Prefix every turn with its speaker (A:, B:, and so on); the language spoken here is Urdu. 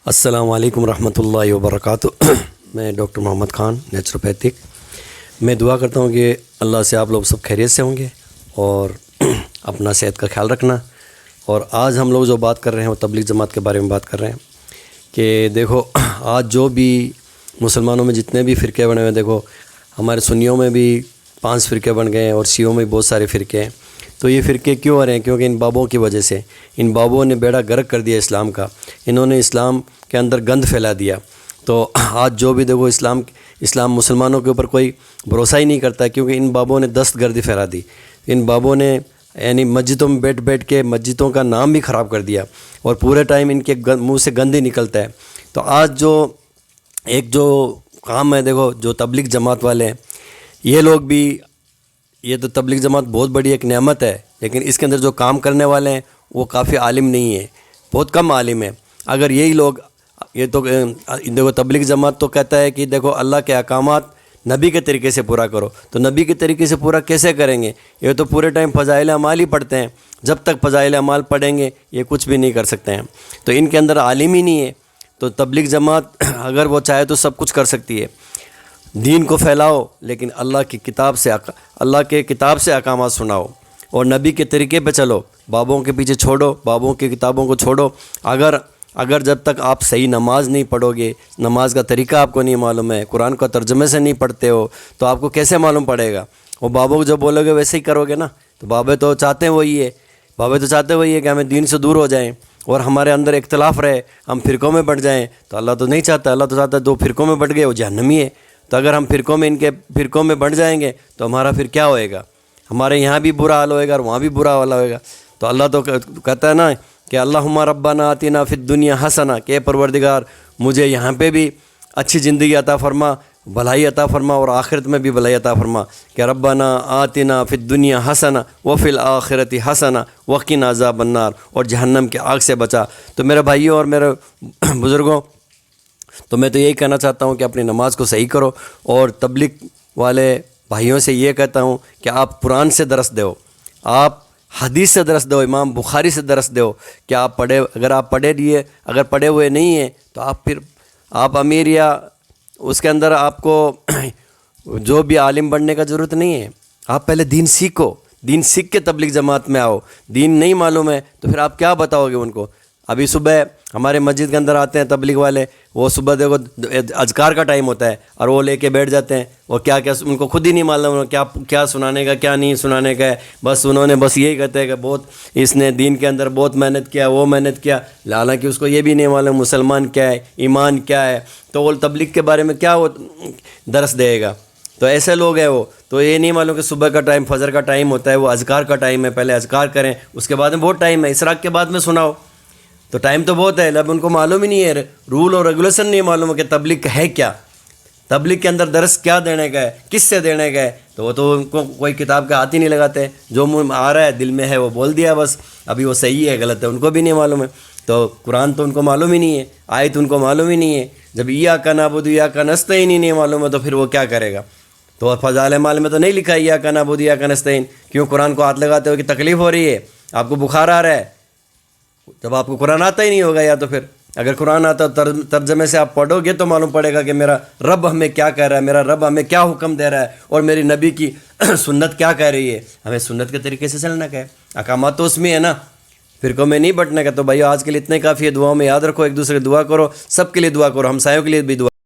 A: السلام علیکم ورحمۃ اللہ وبرکاتہ۔ میں ڈاکٹر محمد خان، نیچروپیتھک۔ میں دعا کرتا ہوں کہ اللہ سے آپ لوگ سب خیریت سے ہوں گے اور اپنا صحت کا خیال رکھنا۔ اور آج ہم لوگ جو بات کر رہے ہیں وہ تبلیغ جماعت کے بارے میں بات کر رہے ہیں کہ دیکھو آج جو بھی مسلمانوں میں جتنے بھی فرقے بنے ہوئے ہیں، دیکھو ہمارے سنیوں میں بھی 5 فرقے بن گئے ہیں اور شیعوں میں بہت سارے فرقے ہیں۔ تو یہ فرقے کیوں ہو رہے ہیں؟ کیونکہ ان بابوں کی وجہ سے، ان بابوں نے بیڑا غرق کر دیا اسلام کا، انہوں نے اسلام کے اندر گند پھیلا دیا۔ تو آج جو بھی دیکھو اسلام مسلمانوں کے اوپر کوئی بھروسہ ہی نہیں کرتا ہے، کیونکہ ان بابوں نے دست گردی پھیلا دی۔ ان بابوں نے یعنی مسجدوں میں بیٹھ کے مسجدوں کا نام بھی خراب کر دیا اور پورے ٹائم ان کے منہ سے گند ہی نکلتا ہے۔ تو آج جو کام ہے، دیکھو جو تبلیغ جماعت والے ہیں، یہ لوگ بھی، یہ تو تبلیغ جماعت بہت بڑی ایک نعمت ہے، لیکن اس کے اندر جو کام کرنے والے ہیں وہ کافی عالم نہیں ہیں، بہت کم عالم ہیں۔ اگر یہی لوگ، یہ تو دیکھو تبلیغ جماعت تو کہتا ہے کہ دیکھو اللہ کے احکامات نبی کے طریقے سے پورا کرو، تو نبی کے طریقے سے پورا کیسے کریں گے؟ یہ تو پورے ٹائم فضائل اعمال ہی پڑھتے ہیں، جب تک فضائل اعمال پڑھیں گے یہ کچھ بھی نہیں کر سکتے ہیں۔ تو ان کے اندر عالم ہی نہیں ہے۔ تو تبلیغ جماعت اگر وہ چاہے تو سب کچھ کر سکتی ہے، دین کو پھیلاؤ، لیکن اللہ کے کتاب سے احکامات سناؤ اور نبی کے طریقے پہ چلو، بابوں کے پیچھے چھوڑو، بابوں کی کتابوں کو چھوڑو۔ اگر جب تک آپ صحیح نماز نہیں پڑھو گے، نماز کا طریقہ آپ کو نہیں معلوم ہے، قرآن کو ترجمے سے نہیں پڑھتے ہو، تو آپ کو کیسے معلوم پڑے گا؟ وہ بابوں کو جو بولو گے ویسے ہی کرو گے نا۔ تو بابے تو چاہتے ہیں وہی ہے کہ ہمیں دین سے دور ہو جائیں اور ہمارے اندر اختلاف رہے، ہم فرقوں میں بٹ جائیں۔ تو اللہ تو نہیں چاہتا، اللہ تو چاہتا ہے دو فرقوں میں بٹ گئے وہ جہنمی ہے۔ تو اگر ہم ان کے فرقوں میں بٹ جائیں گے تو ہمارا پھر کیا ہوئے گا؟ ہمارے یہاں بھی برا حال ہوئے گا اور وہاں بھی برا حال ہوئے گا۔ تو اللہ تو کہتا ہے نا کہ اللہم ربنا آتنا فی الدنیا حسنہ، کہ پروردگار مجھے یہاں پہ بھی اچھی زندگی عطا فرما، بھلائی عطا فرما، اور آخرت میں بھی بھلائی عطا فرما، کہ ربنا آتنا فی الدنیا حسنہ وفی الآخرۃ حسنہ وقنا عذاب النار، اور جہنم کے آگ سے بچا۔ تو میرے بھائیوں اور میرے بزرگوں، تو میں تو یہی کہنا چاہتا ہوں کہ اپنی نماز کو صحیح کرو، اور تبلیغ والے بھائیوں سے یہ کہتا ہوں کہ آپ قرآن سے درس دو، آپ حدیث سے درس دو، امام بخاری سے درس دو، کہ اگر آپ پڑھے ہوئے نہیں ہیں تو آپ امیر یا اس کے اندر آپ کو جو بھی عالم بننے کا ضرورت نہیں ہے۔ آپ پہلے دین سیکھو، دین سیکھ کے تبلیغ جماعت میں آؤ۔ دین نہیں معلوم ہے تو پھر آپ کیا بتاؤ گے ان کو؟ ابھی صبح ہمارے مسجد کے اندر آتے ہیں تبلیغ والے، وہ صبح دیکھو اذکار کا ٹائم ہوتا ہے اور وہ لے کے بیٹھ جاتے ہیں، اور کیا ان کو خود ہی نہیں معلوم کیا سنانے کا، کیا نہیں سنانے کا ہے۔ بس انہوں نے یہی کہتے ہیں کہ اس نے دین کے اندر بہت محنت کیا، وہ محنت کیا، حالانکہ اس کو یہ بھی نہیں معلوم مسلمان کیا ہے، ایمان کیا ہے۔ تو وہ تبلیغ کے بارے میں کیا وہ درس دے گا؟ تو ایسے لوگ ہیں وہ، تو یہ نہیں معلوم کہ صبح کا ٹائم، فجر کا ٹائم ہوتا ہے، وہ اذکار کا ٹائم ہے، پہلے اذکار کریں، اس کے بعد میں بہت ٹائم ہے، اسراق کے بعد میں سناؤ۔ تو ٹائم تو بہت ہے، اب ان کو معلوم ہی نہیں ہے، رول اور ریگولیشن نہیں معلوم ہے کہ تبلیغ ہے کیا، تبلیغ کے اندر درس کیا دینے کا ہے، کس سے دینے کا ہے۔ تو وہ تو ان کو کوئی کتاب کا ہاتھ ہی نہیں لگاتے، جو منہ آ رہا ہے دل میں ہے وہ بول دیا بس، ابھی وہ صحیح ہے غلط ہے ان کو بھی نہیں معلوم ہے۔ تو قرآن تو ان کو معلوم ہی نہیں ہے، آیت ان کو معلوم ہی نہیں ہے۔ جب ایاک نعبد و ایاک نستعین ہی نہیں معلوم ہے تو پھر وہ کیا کرے گا؟ تو فضائل اعمال میں تو نہیں لکھا ایاک نعبد و ایاک نستعین، کیوں قرآن کو ہاتھ لگاتے ہو کہ تکلیف ہو رہی ہے، آپ کو بخار آ رہا ہے؟ جب آپ کو قرآن آتا ہی نہیں ہوگا، یا تو پھر اگر قرآن آتا ترجمے سے آپ پڑھو گے تو معلوم پڑے گا کہ میرا رب ہمیں کیا کہہ رہا ہے، میرا رب ہمیں کیا حکم دے رہا ہے، اور میری نبی کی سنت کیا کہہ رہی ہے۔ ہمیں سنت کے طریقے سے چلنا کا ہے، احکامات تو اس میں ہے نا، فرقوں میں نہیں بٹنے کا۔ تو بھائی آج کے لیے اتنے کافی ہے، دعاؤں میں یاد رکھو، ایک دوسرے کی دعا کرو، سب کے لیے دعا کرو، ہمسایوں کے لیے بھی دعا